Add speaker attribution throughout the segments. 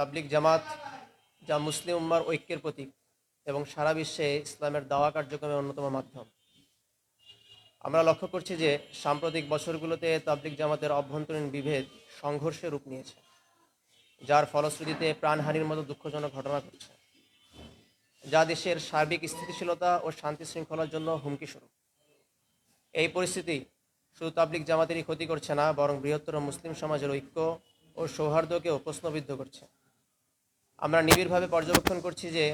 Speaker 1: তাবলিগ জামাত যা মুসলিম উম্মার ঐক্যের প্রতীক এবং সারা বিশ্বে ইসলামের দাওয়া কার্যক্রমের অন্যতম মাধ্যম। আমরা লক্ষ্য করছি যে সাম্প্রতিক বছরগুলোতে তাবলিগ জামাতের অভ্যন্তরীণ বিভেদ সংঘর্ষে রূপ নিয়েছে, যার ফলশ্রুতিতে প্রাণহানির মতো দুঃখজনক ঘটনা ঘটছে, যা দেশের সার্বিক স্থিতিশীলতা ও শান্তি শৃঙ্খলার জন্য হুমকি স্বরূপ। এই পরিস্থিতি শুধু তাবলিগ জামাতেরই ক্ষতি করছে না, বরং বৃহত্তর মুসলিম সমাজের ঐক্য ও সৌহার্দ্যকেও প্রশ্নবিদ্ধ করছে। আমরা নিবিড়ভাবে পর্যবেক্ষণ করছি যে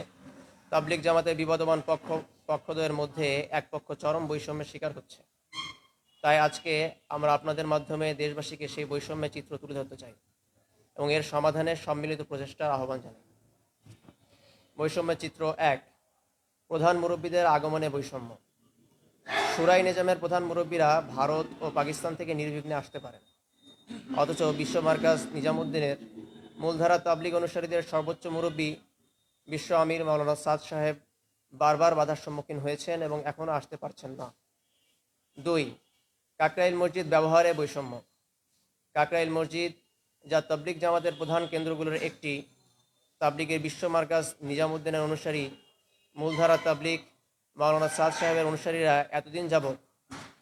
Speaker 1: তাবলিগ জামাতের বিবদমান পক্ষদ্বয়ের মধ্যে এক পক্ষ চরম বৈষম্যের শিকার হচ্ছে। তাই আজকে আমরা আপনাদের মাধ্যমে দেশবাসীকে সেই বৈষম্যের চিত্র তুলে ধরতে চাই এবং এর সমাধানে সম্মিলিত প্রচেষ্টার আহ্বান জানাই। বৈষম্যের চিত্র ১। প্রধান মুরব্বীদের আগমনে বৈষম্য। শুরাই নিজামের প্রধান মুরব্বীরা ভারত ও পাকিস্তান থেকে নির্বিঘ্নে আসতে পারেন, অথচ বিশ্ব মার্কাজ নিজামুদ্দিনের মূলধারা তাবলিগ অনুসারীদের সর্বোচ্চ মুরব্বী বিশ্ব আমির মাওলানা সাদ সাহেব বারবার বাধার সম্মুখীন হয়েছেন এবং এখনও আসতে পারছেন না। ২। কাকরাইল মসজিদ ব্যবহারে বৈষম্য। কাকরাইল মসজিদ, যা তাবলিগ জামাতের প্রধান কেন্দ্রগুলোর একটি, তাবলিগের বিশ্ব মার্কাজ নিজামুদ্দিনের অনুসারী মূলধারা তাবলিগ মাওলানা সাদ সাহেবের অনুসারীরা এতদিন যাবৎ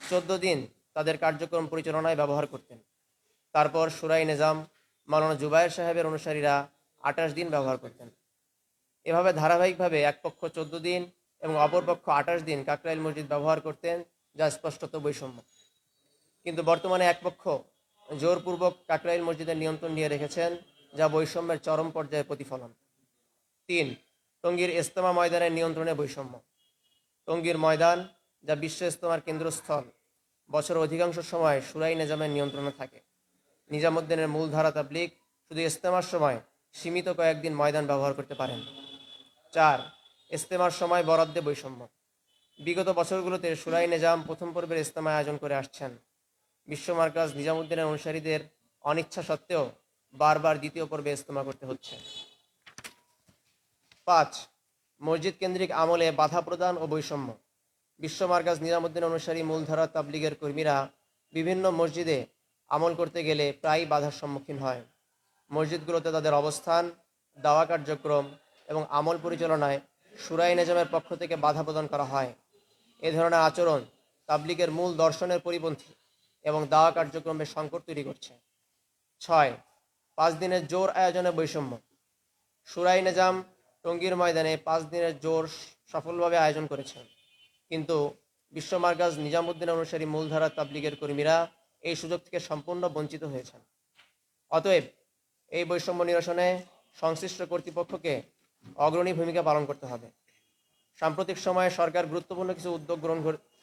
Speaker 1: 14 দিন তাদের কার্যক্রম পরিচালনায় ব্যবহার করতেন। তারপর শুরাই নিজাম মাওলানা জুবায়ের সাহেবের অনুসারীরা 28 দিন ব্যবহার করতেন। এভাবে ধারাবাহিকভাবে এক পক্ষ 14 দিন এবং অপর পক্ষ 28 দিন কাকরাইল মসজিদ ব্যবহার করতেন, যা স্পষ্টত বৈষম্য। কিন্তু বর্তমানে এক পক্ষ জোরপূর্বক কাকরাইল মসজিদের নিয়ন্ত্রণ নিয়ে রেখেছেন, যা বৈষম্যের চরম পর্যায়ে প্রতিফলন। ৩। টঙ্গীর ইজতেমা ময়দানের নিয়ন্ত্রণে বৈষম্য। টঙ্গীর ময়দান, যা বিশ্ব ইজতেমার কেন্দ্রস্থল, বছরের অধিকাংশ সময় শুরাই নিজামের নিয়ন্ত্রণে থাকে। নিজামুদ্দিনের মূলধারা তাবলিগ শুধু ইজতেমার সময় সীমিত কয়েকদিন ময়দান ব্যবহার করতে পারেন। ৪। ইজতেমার সময় বরাদ্দে বৈষম্য। বিগত বছরগুলোতে শুরাই নিজাম প্রথম পর্বের ইজতেমা আয়োজন করে আসছেন। বিশ্ব মার্কাজ নিজামুদ্দিনের অনুসারীদের অনিচ্ছা সত্ত্বেও বারবার দ্বিতীয় পর্বে ইজতেমা করতে হচ্ছে। ৫। মসজিদ কেন্দ্রিক আমলে বাধা প্রদান ও বৈষম্য। বিশ্ব মার্কাজ নিজামুদ্দিন অনুসারী মূলধারা তাবলিগের কর্মীরা বিভিন্ন মসজিদে আমল করতে গেলে প্রায়ই বাধার সম্মুখীন হয়। মসজিদগুলোতে তাদের অবস্থান, দাওয়া কার্যক্রম এবং আমল পরিচালনায় শুরাই নিজামের পক্ষ থেকে বাধা প্রদান করা হয়। এ ধরনের আচরণ তাবলিগের মূল দর্শনের পরিপন্থী এবং দাওয়া কার্যক্রমে সংকট তৈরি করছে। ৬। 5 দিনের জোর আয়োজনে বৈষম্য। শুরাই নিজাম টঙ্গীর ময়দানে 5 দিনের জোর সফলভাবে আয়োজন করেছেন, কিন্তু বিশ্ব মার্কাজ নিজামুদ্দিন অনুসারী মূলধারা তাবলিগের কর্মীরা এই সুযোগ থেকে সম্পূর্ণ বঞ্চিত হয়েছেন। অতএব এই বৈষম্য নিরসনে সংশ্লিষ্ট কর্তৃপক্ষকে অগ্রণী ভূমিকা পালন করতে হবে। সাম্প্রতিক সময়ে সরকার গুরুত্বপূর্ণ কিছু উদ্যোগ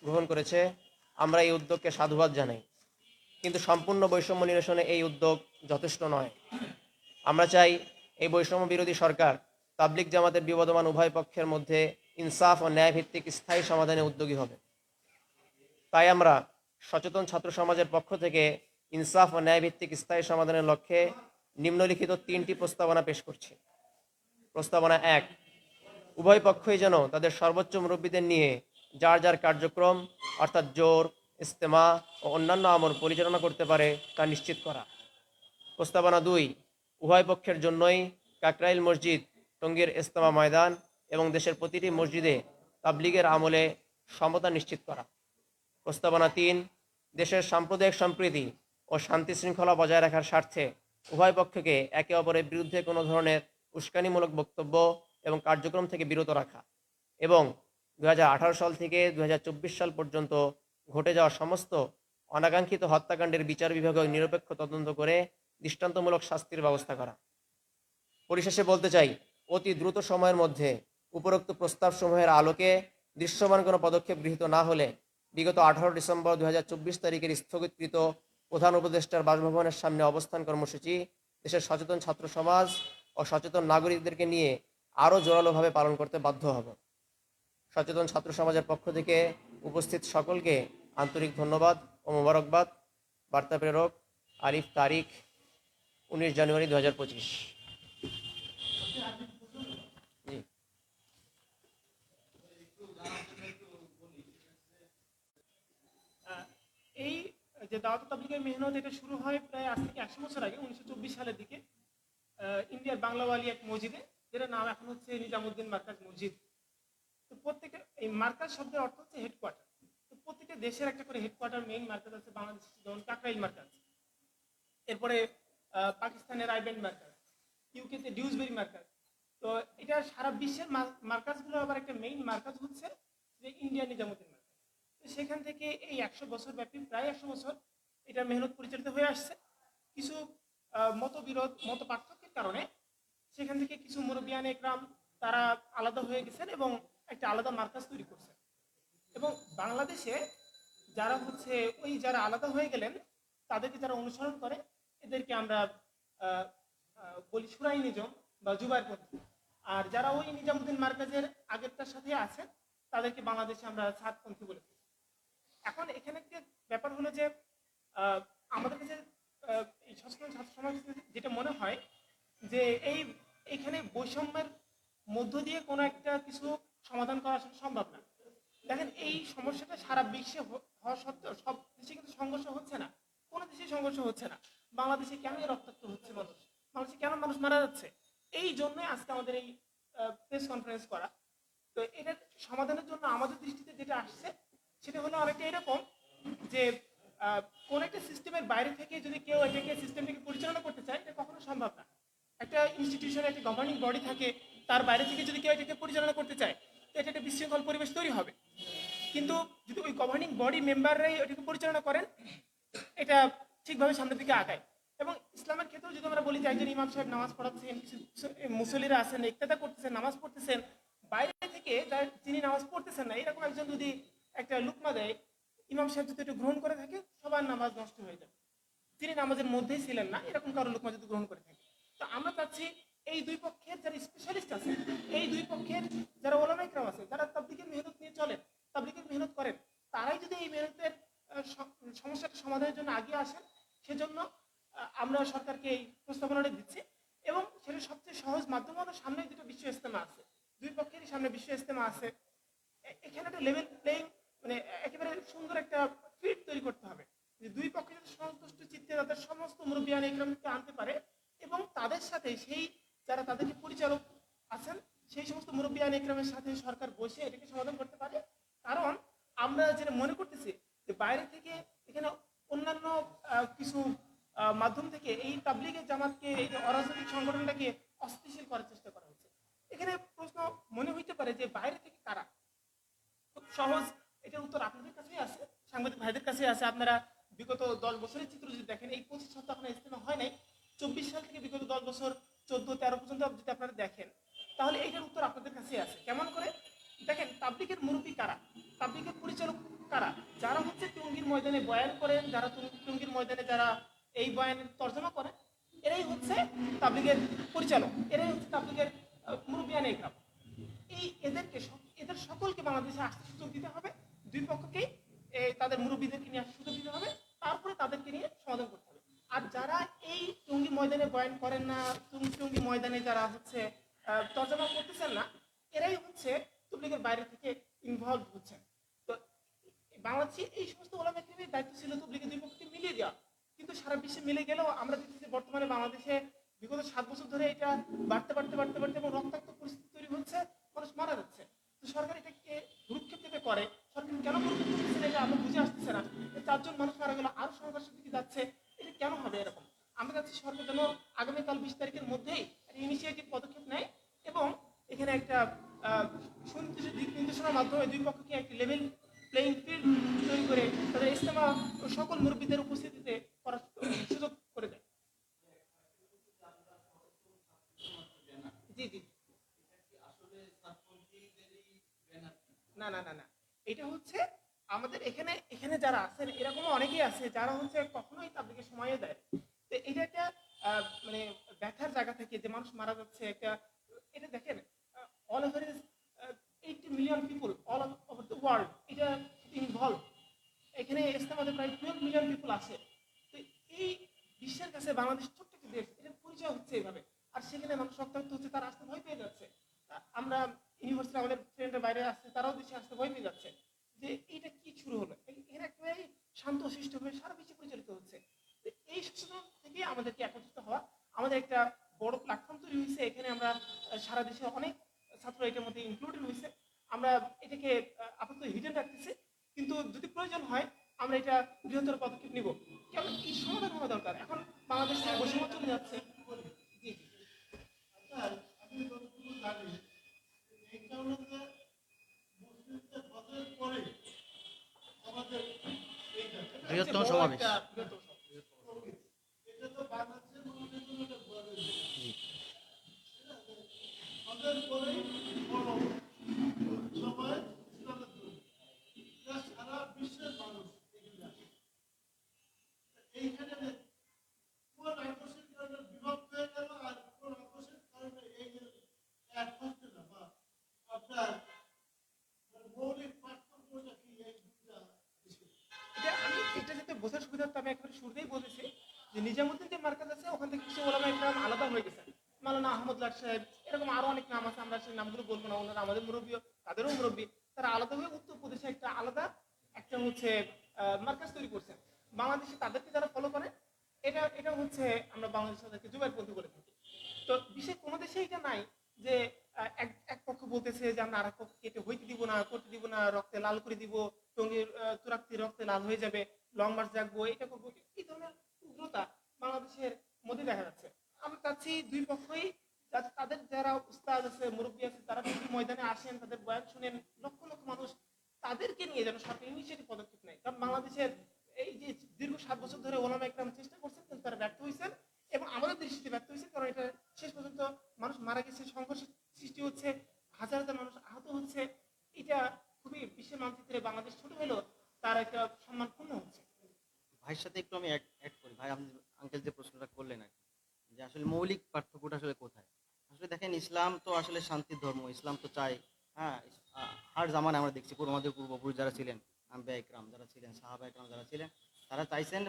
Speaker 1: গ্রহণ করেছে। আমরা এই উদ্যোগকে সাধুবাদ জানাই, কিন্তু সম্পূর্ণ বৈষম্য নিরসনে এই উদ্যোগ যথেষ্ট নয়। আমরা চাই এই বৈষম্য বিরোধী সরকার তাবলিগ জামাতের বিবদমান উভয় পক্ষের মধ্যে ইনসাফ ও ন্যায়ভিত্তিক স্থায়ী সমাধানে উদ্যোগী হবে। তাই আমরা সচেতন ছাত্র সমাজের পক্ষ থেকে ইনসাফ ও ন্যায়ভিত্তিক স্থায়ী সমাধানের লক্ষ্যে নিম্নলিখিত 3টি প্রস্তাবনা পেশ করছি। প্রস্তাবনা 1। উভয় পক্ষই যেন তাদের সর্বোচ্চ মুরব্বীদের নিয়ে যার যার কার্যক্রম অর্থাৎ জোর, ইজতেমা ও অন্যান্য আমল পরিচালনা করতে পারে তা নিশ্চিত করা। প্রস্তাবনা 2। উভয় পক্ষের জন্যই কাকরাইল মসজিদ, টঙ্গীর ইজতেমা ময়দান এবং দেশের প্রতিটি মসজিদে তাবলিগের আমলে সমতা নিশ্চিত করা। প্রস্তাবনা 3। দেশের সাম্প্রদায়িক সম্প্রীতি ও শান্তি শৃঙ্খলা বজায় রাখার স্বার্থে উভয় পক্ষকে একে অপরের বিরুদ্ধে কোনো ধরনের উস্কানিমূলক বক্তব্য এবং কার্যক্রম থেকে বিরত রাখা এবং 2018 সাল থেকে 2024 সাল পর্যন্ত ঘটে যাওয়া সমস্ত অনাকাঙ্ক্ষিত হত্যাকাণ্ডের বিচার বিভাগীয় নিরপেক্ষ তদন্ত করে দৃষ্টান্তমূলক শাস্তির ব্যবস্থা করা। পরিশেষে বলতে চাই, অতি দ্রুত সময়ের মধ্যে উপরোক্ত প্রস্তাবসমূহের আলোকে দৃশ্যমান কোনো পদক্ষেপ গৃহীত না হলে বিগত 18 ডিসেম্বর 2024 তারিখের স্থগিতকৃত প্রধান উপদেষ্টার বাসভবনের সামনে অবস্থান কর্মসূচি দেশের সচেতন ছাত্র সমাজ ও সচেতন নাগরিকদেরকে নিয়ে আরও জোরালোভাবে পালন করতে বাধ্য হব। সচেতন ছাত্র সমাজের পক্ষ থেকে উপস্থিত সকলকে আন্তরিক ধন্যবাদ ও মোবারকবাদ। বার্তা প্রেরক আরিফ তারিখ, 19 জানুয়ারি 2025।
Speaker 2: এই যে দাওয়াত তাবলীগের মেহনত, এটা শুরু হয় প্রায় আজ থেকে 100 বছর আগে, 1924 সালের দিকে। ইন্ডিয়ার বাংলাওয়ালি এক মসজিদে, যেটার নাম এখন হচ্ছে নিজামুদ্দিন মার্কাজ মসজিদ। তো প্রত্যেকটা এই মার্কাজ শব্দের অর্থ হচ্ছে হেডকোয়ার্টার। তো প্রত্যেকটা দেশের একটা করে হেডকোয়ার্টার মেইন মার্কাজ আছে। বাংলাদেশ যেমন কাকরাইল মার্কাজ, এরপরে পাকিস্তানের রাইবেন্ড মার্কাজ, ইউকেতে ডিউসবেরি মার্কাজ। তো এটা সারা বিশ্বের মার্কাজগুলো আবার একটা মেইন মার্কাজ হচ্ছে যে ইন্ডিয়া নিজামুদ্দিন মার্কাজ। তো সেখান থেকে এই 100 বছর ব্যাপী, প্রায় 100 বছর এটা মেহনত পরিচালিত হয়ে আসছে। কিছু মতবিরোধ, মত পার্থক্যের কারণে সেখান থেকে কিছু মুরব্বিয়ান একরাম তারা আলাদা হয়ে গেছেন এবং একটা আলাদা মার্কাজ তৈরি করছেন। এবং বাংলাদেশে যারা হচ্ছে ওই যারা আলাদা হয়ে গেলেন তাদেরকে যারা অনুসরণ করে এদেরকে আমরা আহ, বলি সুরাই নিজম বা জুবাইরপন্থী। আর যারা ওই নিজামুদ্দিন মার্কাজের আগেরটার সাথে আছেন তাদেরকে বাংলাদেশে আমরা ছাদপন্থী বলে থাকি। এখন এখানে একটা ব্যাপার হলো যে আহ, আমাদের কাছে এই সচেতন ছাত্র সমাজ যেটা মনে হয় যে এইখানে বৈষম্যের মধ্য দিয়ে কোনো একটা কিছু সমাধান করা আসলে সম্ভব না। দেখেন, এই সমস্যাটা সারা বিশ্বে হওয়া সত্ত্বেও সব দেশে কিন্তু সংঘর্ষ হচ্ছে না। কোনো দেশে সংঘর্ষ হচ্ছে না। বাংলাদেশে কেন রক্তাক্ত হচ্ছে মানুষ, বাংলাদেশে কেন মানুষ মারা যাচ্ছে? এই জন্যই আজকে আমাদের এই প্রেস কনফারেন্স করা। তো এটার সমাধানের জন্য আমাদের দৃষ্টিতে যেটা আসছে সেটা হলো অনেকটা এরকম যে কোন একটা সিস্টেমের বাইরে থেকে যদি কেউ এটাকে সিস্টেমটাকে পরিচালনা করতে চায়, এটা কখনো সম্ভব না। একটা ইনস্টিটিউশনে একটা গভর্নিং বডি থাকে, তার বাইরে থেকে যদি কেউ এটাকে পরিচালনা করতে চায় তো এটা একটা বিশৃঙ্খল পরিবেশ তৈরি হবে। কিন্তু যদি ওই গভর্নিং বডি মেম্বাররাই এটাকে পরিচালনা করেন, এটা ঠিকভাবে সামনের দিকে আগায়। এবং ইসলামের ক্ষেত্রেও যদি আমরা বলি যে একজন ইমাম সাহেব নামাজ পড়াচ্ছেন, কিছু মুসল্লিরা আছেন ইক্তেদা করতেছেন, নামাজ পড়তেছেন, বাইরে থেকে যিনি নামাজ পড়তেছেন না এরকম একজন যদি একটা লুকমা দেয়, ইমাম সাহেব যদি এটা গ্রহণ করে থাকে সবার নামাজ নষ্ট হয়ে যাবে। তিনি নামাজের মধ্যেই ছিলেন না এরকম কারো লুকমা যদি গ্রহণ করে থাকে। তো আমরা চাচ্ছি এই দুই পক্ষের যারা স্পেশালিস্ট আছে, এই দুই পক্ষের যারা ওলামা ইকরাম আছে, যারা তাবলিগের মেহনত নিয়ে চলেন, তাবলিগের মেহনত করেন, তারাই যদি এই মেহনতের সমস্যাটা সমাধানের জন্য আগিয়ে আসেন, সেজন্য আমরা সরকারকে এই প্রস্তাবনাটা দিচ্ছি। এবং সেটা সবচেয়ে সহজ মাধ্যম হলো সামনে দুটো বিশ্ব ইজতেমা আছে, দুই পক্ষেরই সামনে বিশ্ব ইজতেমা আছে। এখানে একটা লেভেল প্লেইং, মানে একেবারে সুন্দর একটা ফিট তৈরি করতে হবে যে দুই পক্ষে যাতে সন্তুষ্ট চিত্তে তাদের সমস্ত মুরব্বিয়ান একরামকে আনতে পারে এবং তাদের সাথে সেই যারা তাদেরকে পরিচালক আছেন সেই সমস্ত মুরব্বিয়ান একরামের সাথে সরকার বসে এটাকে সমাধান করতে পারে। কারণ আমরা যেটা মনে করতেছি যে বাইরে থেকে এখানে অন্যান্য কিছু মাধ্যম থেকে এই তাবলিগের জামাতকে, এই যে অরাজনৈতিক সংগঠনটাকে অস্থিতিশীল করার চেষ্টা করা হচ্ছে। এখানে প্রশ্ন মনে হইতে পারে যে বাইরে থেকে কারা? খুব সহজ, এটার উত্তর আপনাদের কাছেই আছে, সাংবাদিক ভাইদের কাছে আছে। আপনারা বিগত 10 বছরের চিত্র যদি দেখেন, এই 25 সপ্তাহ এখন ইজতেমা হয় নাই, 24 সাল থেকে বিগত 10 বছর 14-13 পর্যন্ত যদি আপনারা দেখেন, তাহলে এইটার উত্তর আপনাদের কাছেই আছে। কেমন করে দেখেন, তাবলিগের মুরব্বী কারা, তাবলিগের পরিচালক কারা? যারা হচ্ছে টঙ্গীর ময়দানে বয়ান করেন, যারা টঙ্গীর ময়দানে যারা এই বয়ানের তর্জমা করেন, এরাই হচ্ছে তাবলিগের পরিচালক, এরাই হচ্ছে তাবলিগের মুরব্বিয়ান একরাম। এই এদের সকলকে বাংলাদেশে আসতে সুযোগ দিতে হবে, দুই পক্ষকেই তাদের মুরব্বীদেরকে নিয়ে আসতে সুযোগ দিতে হবে, তারপরে তাদেরকে নিয়ে সমাধান করতে হবে। আর যারা এই টঙ্গী ময়দানে বয়ান করেন না, টঙ্গী ময়দানে যারা হচ্ছে তর্জমা করতেছেন না, এরাই হচ্ছে তবলিগের বাইরে থেকে ইনভলভ হচ্ছেন। তো বাংলাদেশে এই সমস্ত ওলামা ইকরামের দায়িত্ব ছিল তবলিগের দুই পক্ষকে মিলিয়ে দেওয়া। কিন্তু সারা বিশ্বে মিলে গেলেও আমরা দেখছি যে বর্তমানে বাংলাদেশে বিগত 7 বছর ধরে এটা বাড়তে বাড়তে বাড়তে বাড়তে এবং রক্তাক্ত পরিস্থিতি তৈরি হচ্ছে, মানুষ মারা যাচ্ছে। তো সরকার এটাকে ভ্রুক্ষেপ থেকে করে, সরকার কেন ভ্রুক্ষেপ করতেছে না এটা আমরা বুঝে আসতেছে না। 4 জন মানুষ মারা গেল, আরো সংঘর্ষের দিকে যাচ্ছে, এটা কেন হবে এরকম? আমরা চাচ্ছি সরকার যেন আগামীকাল 20 তারিখের মধ্যেই ইনিশিয়েটিভ পদক্ষেপ নেয় এবং এখানে একটা সুনির্দিষ্ট দিক নির্দেশনার মাধ্যমে দুই পক্ষকে একটি লেভেল প্লেইং ফিল্ড তৈরি করে তাদের ইজতেমা ও সকল মুরব্বীদের উপস্থিতিতে করার সুযোগ করে দেয়। জি জি, না না না না, এটা হচ্ছে আমাদের এখানে এখানে যারা আছেন এরকমও অনেকেই আছে যারা হচ্ছে কখনোই তাদেরকে সময় দেয়। তো এটা একটা মানে ব্যথার জায়গা থেকে যে মানুষ মারা যাচ্ছে একটা, এটা দেখেন all over 80 million people all over the world এটা ইনভলভ। এখানে ইসলামাবাদে প্রায় 12 মিলিয়ন পিপল আছে। তো এই বিশ্বের কাছে বাংলাদেশ ছোট্ট একটি দেশ, এটার পরিচয় হচ্ছে এইভাবে। আর সেখানে মানুষ রক্তাক্ত হচ্ছে, তারা আসতে ভয় পেয়ে যাচ্ছে। আমরা ইউনিভার্সিটি আমাদের ফ্রেন্ডরা বাইরে আসছে, তারাও দেশে আসতে ভয় পেয়ে যাচ্ছে যে এইটা কি শুরু হলো। এরা একেবারে শান্ত শিষ্ট হয়ে সারা বিশ্বে পরিচালিত হচ্ছে। তো এই সচেতন থেকে আমাদেরকে একত্রিত হওয়া, আমাদের একটা বড় প্ল্যাটফর্ম তৈরি হয়েছে, এখানে আমরা সারা দেশে অনেক ছাত্র এটার মধ্যে ইনক্লুডেড হয়েছে। আমরা এটাকে আপাতত হিডেন রাখতেছি, কিন্তু যদি প্রয়োজন হয় আমরা এটা বৃহত্তর পদক্ষেপ নিব। কেন এই সমাধান হওয়া দরকার, এখন বাংলাদেশ থেকে বৈষম্য চলে যাচ্ছে। জি জি।
Speaker 3: আমি যতটুকু জানি এই কারণে যে মুসলিমদের হজের পরে আমাদের এইটা
Speaker 2: এটা হচ্ছে
Speaker 4: বৃহত্তম
Speaker 2: বড়
Speaker 4: সমাবেশ।
Speaker 2: একটা বৃহত্তর সমাবেশ।
Speaker 3: এটা তো বাংলাদেশের মানুষের জন্য একটা বড় জিনিস। হজের পরেই বড় সবাই ইসলামের জন্য এটা সারা বিশ্বের মানুষ এখানে আসে। এইখানে কোন আকর্ষের কারণে বিভক্ত হয়ে গেল আর কোন আকর্ষের কারণে এই যে এক হচ্ছে না বা আপনার মৌলিক পার্থক্যটা কি এই দুটা বিষয়?
Speaker 2: এটা যাতে বোঝার সুবিধার্থে আমি একেবারে শুরুতেই বলেছি যে নিজামুদ্দিন যে মার্কাজ আছে ওখান থেকে কিছু ওলামা একরাম আলাদা হয়ে গেছে। মাওলানা আহমদুল্লাহ সাহেব, এরকম আরো অনেক নাম আছে, আমরা সেই নামগুলো বলবো না, ওনারা আমাদের মুরব্বী, তাদেরও মুরব্বী। তারা আলাদা হয়ে উত্তর প্রদেশে একটা আলাদা একটা হচ্ছে মার্কাজ তৈরি করছেন। বাংলাদেশে তাদেরকে যারা ফলো করে, এটা এটা হচ্ছে আমরা বাংলাদেশে তাদেরকে জুবাইরপন্থী বলে থাকি। তো বিশ্বের কোনো দেশে এটা নাই যে এক এক পক্ষ বলতেছে যে আমরা আরেক পক্ষ কেটে হইতে দিব না, করতে দিব না, রক্তে লাল করে দিব, টঙ্গির তুরাক্তি রক্তে লাল হয়ে যাবে, লং মার্চ জাগবো, এটা করবো। এই ধরনের উগ্রতা বাংলাদেশের মধ্যে দেখা যাচ্ছে। আমরা চাচ্ছি দুই পক্ষই যাতে তাদের যারা উস্তাদ আছে, মুরব্বী আছে, তারা যদি ময়দানে আসেন, তাদের বয়ান শুনেন, লক্ষ লক্ষ মানুষ তাদেরকে নিয়ে যেন সরকার ইনিশিয়েটিভ পদক্ষেপ নেয়। কারণ বাংলাদেশের এই যে দীর্ঘ 7 বছর ধরে ওলামা একরাম চেষ্টা করছেন, কিন্তু তারা ব্যর্থ হয়েছেন এবং আমাদের দৃষ্টিতে ব্যর্থ হয়েছে। কারণ এটা শেষ পর্যন্ত মানুষ মারা গেছে, সংঘর্ষের সৃষ্টি হচ্ছে, হাজার হাজার মানুষ আহত হচ্ছে। এটা খুবই বিশ্বের মানচিত্রে বাংলাদেশ ছোট হলেও তার একটা সম্মান পূর্ণ হচ্ছে।
Speaker 4: ভাইয়ের সাথে একটু আমি অ্যাড করি। ভাই, আপনি আঙ্কেল যে প্রশ্নটা করলেন আর কি, যে আসলে মৌলিক পার্থক্যটা আসলে কোথায়। আসলে দেখেন, ইসলাম তো আসলে শান্তির ধর্ম। ইসলাম তো চাই, হ্যাঁ, হার জামানে আমরা দেখছি আমাদের পূর্বপুরুষ যারা ছিলেন, আম্বিয়া ইকরাম যারা ছিলেন, সাহাবা ইকরাম যারা ছিলেন, তারা চাইছেন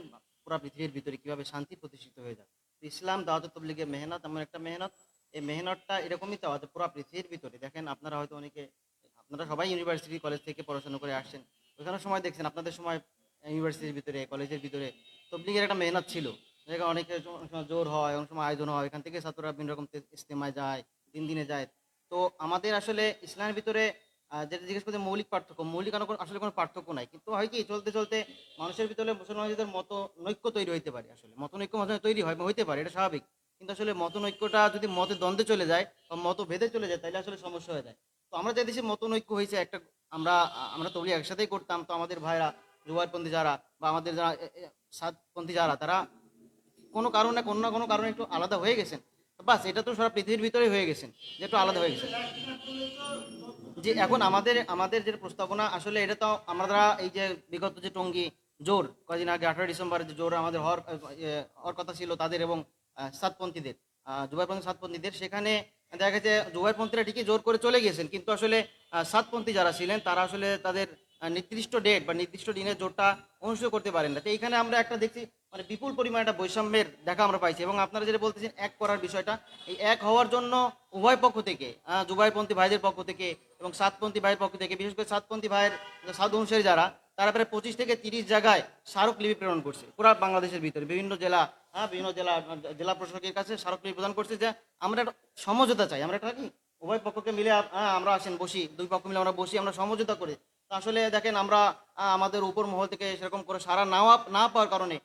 Speaker 4: পুরো পৃথিবীর ভিতরে কিভাবে শান্তি প্রতিষ্ঠিত হয়ে যায়। তো ইসলাম দাওয়াত তাবলীগের মেহনত এমন একটা মেহনত, এই মেহনতটা এরকমই চাওয়া যে পুরো পৃথিবীর ভিতরে দেখেন, আপনারা হয়তো অনেকে, আপনারা সবাই ইউনিভার্সিটি কলেজ থেকে পড়াশোনা করে আসছেন, ওইখানে সময় দেখছেন আপনাদের সময় ইউনিভার্সিটির ভিতরে কলেজের ভিতরে তবলিগের একটা মেহনত ছিল। যেখানে অনেকে অনেক সময় জোর হয়, অনেক সময় আয়োজন হয়, এখান থেকে ছাত্ররা বিভিন্ন রকম ইজতেমায় যায়, 3 দিনে যায়। তো আমাদের আসলে ইসলামের ভিতরে যেটা জিজ্ঞেস করতে মৌলিক পার্থক্য, মৌলিক আসলে কোনো পার্থক্য নাই, কিন্তু হয় কি চলতে চলতে মানুষের ভিতরে মুসলমানদের মতনৈক্য তৈরি হইতে পারে। আসলে মতনৈক্য মাঝে মাঝে তৈরি হয় বা হইতে পারে, এটা স্বাভাবিক। কিন্তু আসলে মতনৈক্যটা যদি মতের দ্বন্দ্বে চলে যায় বা মতভেদে চলে যায়, তাহলে আসলে সমস্যা হয়ে যায়। তো আমরা যে দেশে মতনৈক্য হয়েছে একটা, আমরা আমরা তবলিগ একসাথেই করতাম, তো আমাদের ভাইরা জুবাইরপন্থী যারা বা আমাদের যারা সাদপন্থী যারা, তারা কোনো কারণে কোনো না কোনো কারণে একটু আলাদা হয়ে গেছেন। বাস, এটা তো সারা পৃথিবীর ভিতরে হয়ে গেছেন যে একটু আলাদা হয়ে গেছে। যে এখন আমাদের আমাদের যে প্রস্তাবনা, আসলে এটা তো আমরা এই যে বিগত যে টঙ্গী জোর কদিন আগে 18 ডিসেম্বর যে জোর আমাদের হওয়ার কথা ছিল তাদের এবং সাতপন্থীদের, জুবাইরপন্থী সাতপন্থীদের, সেখানে দেখা গেছে জুবাইরপন্থীরা ঠিকই জোর করে চলে গেছেন, কিন্তু আসলে সাতপন্থী যারা ছিলেন তারা আসলে তাদের নির্দিষ্ট ডেট বা নির্দিষ্ট দিনের জোরটা অনুষ্ঠিত করতে পারেন না। তো এইখানে আমরা একটা দেখছি মানে বিপুল পরিমাণে একটা বৈষম্যের দেখা আমরা পাইছি। এবং আপনারা যেটা বলতেছেন এক করার বিষয়টা, এই এক হওয়ার জন্য উভয় পক্ষ থেকে, জুবাইরপন্থী ভাইদের পক্ষ থেকে এবং সাতপন্থী ভাইয়ের পক্ষ থেকে, বিশেষ করে সাতপন্থী ভাইয়ের সাধু অনুসারী যারা, তারা প্রায় 25 থেকে 30 জায়গায় স্মারকলিপি প্রেরণ করছে পুরো বাংলাদেশের ভিতরে বিভিন্ন জেলা, বিভিন্ন জেলা প্রশাসকের কাছে স্মারকলিপি প্রদান করছে যে আমরা একটা সমঝোতা চাই, আমরা একটা কি উভয় পক্ষকে মিলে আমরা আসেন বসি, দুই পক্ষ মিলে আমরা বসি, আমরা সমঝোতা করি। তো আসলে দেখেন, আমরা আমাদের উপর মহল থেকে সেরকম করে সারা না পাওয়ার কারণে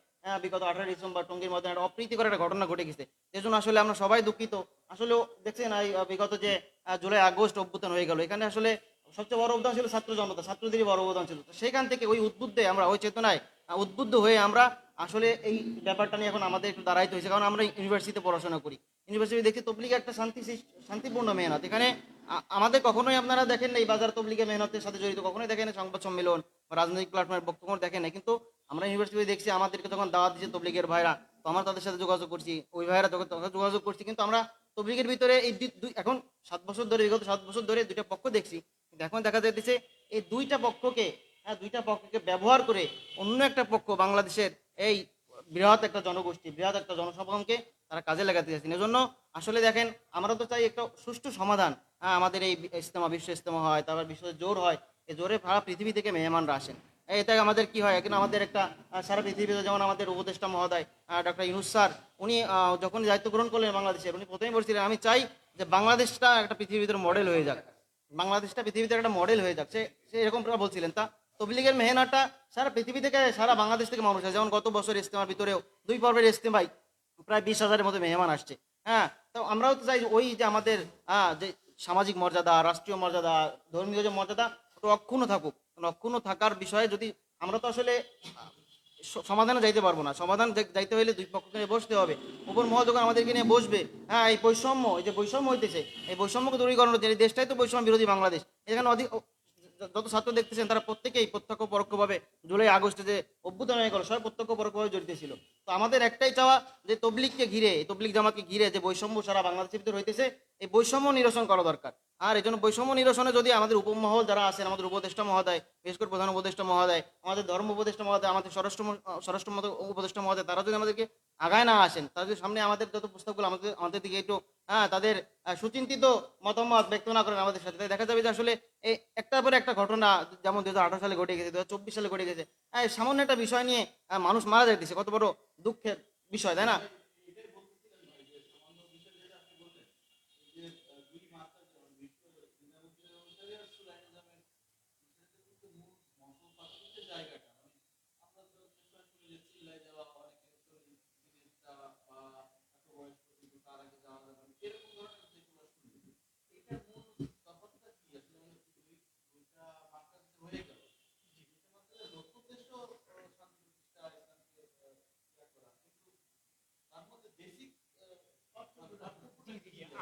Speaker 4: বিগত 18 ডিসেম্বর টঙ্গীর মধ্যে একটা অপ্রীতিকর একটা ঘটনা ঘটে গেছে। এই জন্য আসলে আমরা সবাই দুঃখিত। আসলে দেখছেন এই বিগত যে জুলাই আগস্ট অভ্যুত্থান হয়ে গেল, এখানে আসলে সবচেয়ে বড় অবদান ছিল ছাত্র জনতা, ছাত্রদেরই বড় অবদান ছিল। তো সেখান থেকে ওই উদ্বুদ্ধে আমরা, ওই চেতনায় উদ্বুদ্ধ হয়ে আমরা আসলে এই ব্যাপারটা নিয়ে এখন আমাদের একটু দাঁড়াইতে হয়েছে, কারণ আমরা ইউনিভার্সিটিতে পড়াশোনা করি। ইউনিভার্সিটি দেখছি তবলিগে একটা শান্তিপূর্ণ মেহনত। এখানে আমাদের কখনোই আপনারা দেখেন না এই বাজার তবলিগে মেহনতের সাথে জড়িত, কখনোই দেখেন না সংবাদ সম্মেলন বা রাজনৈতিক প্ল্যাটফর্মের বক্তব্য দেখেন না। কিন্তু আমরা ইউনিভার্সিটি দেখছি আমাদেরকে যখন দাওয়াত দিচ্ছে তবলিগের ভাইরা, তো আমরা তাদের সাথে যোগাযোগ করছি, ওই ভাইরা যখন যোগাযোগ করছি। কিন্তু আমরা তবলিগের ভিতরে এই এখন 7 বছর ধরে, বিগত 7 বছর ধরে দুইটা পক্ষ দেখছি, কিন্তু এখন দেখা যাচ্ছে এই দুইটা পক্ষকে ব্যবহার করে অন্য একটা পক্ষ বাংলাদেশের এই বৃহৎ একটা জনগোষ্ঠী, বৃহৎ একটা জনসমাগমকে তারা কাজে লাগাতে চাচ্ছেন। এজন্য আসলে দেখেন, আমরা তো চাই একটা সুষ্ঠু সমাধান। আমাদের এই বিশ্ব ইজতেমা হয়, তারপর বিশ্ব জোর হয়, এই জোরে সারা পৃথিবী থেকে মেহমানরা আসেন। এতে আমাদের কি হয়, কিন্তু আমাদের একটা সারা পৃথিবীতে যেমন আমাদের উপদেষ্টা মহোদয় ডক্টর ইউনূস স্যার, উনি যখন দায়িত্ব গ্রহণ করলেন বাংলাদেশের, উনি প্রথমেই বলছিলেন আমি চাই যে বাংলাদেশটা একটা পৃথিবীতে মডেল হয়ে যাক, বাংলাদেশটা পৃথিবীতে একটা মডেল হয়ে যাক। সে এরকম বলছিলেন। তা তবলিগের মেহনাটা সারা পৃথিবী থেকে, সারা বাংলাদেশ থেকে মানুষ আছে। যেমন গত বছর ইজতেমার ভিতরেও 2 পর্বের ইজতেমায় প্রায় 20,000-এর মতো মেহমান আসছে। হ্যাঁ, তো আমরাও তো চাই ওই যে আমাদের যে সামাজিক মর্যাদা, রাষ্ট্রীয় মর্যাদা, ধর্মীয় যে মর্যাদা, ওটা অক্ষুণ্ণ থাকুক। অক্ষুণ্ণ থাকার বিষয়ে যদি আমরা তো আসলে সমাধানে যাইতে পারবো না। সমাধান যাইতে হলে 2 পক্ষকে নিয়ে বসতে হবে। উপর মহল যখন আমাদেরকে নিয়ে বসবে, হ্যাঁ, এই বৈষম্য, এই যে বৈষম্য হইতেছে, এই বৈষম্যকে দূরীকরণের জন্য, এই দেশটাই তো বৈষম্য বিরোধী বাংলাদেশ। এখানে যত ছাত্র দেখতেছেন তারা প্রত্যেকেই প্রত্যক্ষ পরোক্ষভাবে জুলাই আগস্টে যে অভ্যুত্থান হয়ে গেল, সবাই প্রত্যক্ষ পরোক্ষভাবে জড়িত ছিল। তো আমাদের একটাই চাওয়া যে তবলিগকে ঘিরে, তবলিগ জামাতকে ঘিরে যে বৈষম্য সারা বাংলাদেশের ভিতরে হইতেছে, এই বৈষম্য নিরসন করা দরকার। আর এই জন্য বৈষম্য নিরসনে যদি আমাদের উপমহল যারা আছেন, আমাদের উপদেষ্টা মহোদয়, বিশেষ করে প্রধান উপদেষ্টা মহোদয়, আমাদের ধর্ম উপদেষ্টা মহোদয়, আমাদের স্বরাষ্ট্র উপদেষ্টা মহোদয়, তারা যদি আমাদেরকে আগায় না আসেন, তারা যদি সামনে আমাদের যত প্রস্তাবগুলো আমাদের দিকে একটু তাদের সুচিন্তিত মতামত ব্যক্ত না করেন আমাদের সাথে, তাই দেখা যাবে যে আসলে এই একটার পরে একটা ঘটনা, যেমন 2018 সালে ঘটে গেছে, 2024 সালে ঘটে গেছে, সামান্য একটা বিষয় নিয়ে মানুষ মারা যাইতেছে, কত বড় দুঃখের বিষয়, তাই না?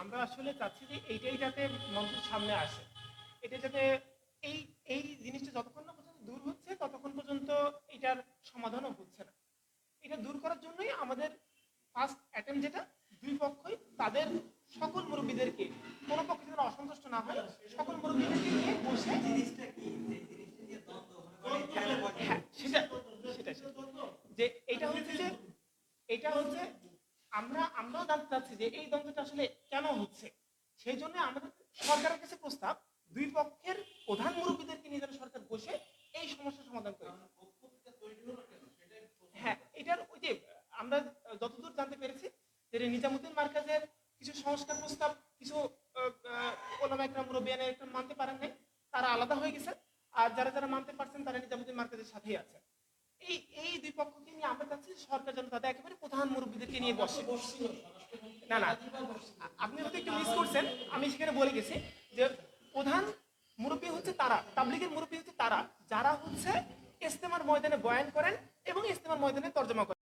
Speaker 2: আমরা আসলে চাচ্ছি যে এইটাই যাতে মানুষের সামনে আসে, এটা যাতে এই এই জিনিসটা যতক্ষণ না পর্যন্ত দূর হচ্ছে ততক্ষণ পর্যন্ত এটার সমাধানও হচ্ছে না। এটা দূর করার জন্যই আমাদের ফার্স্ট অ্যাটেম্প যেটা, 2 পক্ষই তাদের সকল মুরব্বীদেরকে, কোনো পক্ষে যেন অসন্তুষ্ট না হয়, সকল মুরব্বীদেরকে নিয়ে বসে, হ্যাঁ, সেটা যে এটা হচ্ছে আমরাও জানতে চাচ্ছি যে এই দ্বন্দ্বটা আসলে কেন হচ্ছে। সেই জন্য আমাদের সরকারের কাছে প্রস্তাব, 2 পক্ষের প্রধান মুরব্বীদেরকে নিয়ে যেন সরকার বসে এই সমস্যার সমাধান করে। হ্যাঁ, এটার ওই যে আমরা যতদূর জানতে পেরেছি যে নিজামুদ্দিন মার্কাজের কিছু সংস্কার প্রস্তাব কিছু ওলামা একরাম মুরব্বিয়ান একরাম মানতে পারেন নাই, তারা আলাদা হয়ে গেছে। আর যারা যারা মানতে পারছেন তারা নিজামুদ্দিন মার্কাজের সাথেই আছে। এই 2 পক্ষকে নিয়ে আমরা চাচ্ছি সরকার যেন তাদের একেবারে প্রধান মুরব্বীদেরকে নিয়ে বসে। না না, আপনি হয়তো একটু মিস করছেন, আমি সেখানে বলে গেছি যে প্রধান মুরব্বী হচ্ছে তারা, তাবলিগের মুরব্বী হচ্ছে তারা যারা হচ্ছে ইজতেমার ময়দানে বয়ান করেন এবং ইজতেমার ময়দানে তরজমা করেন।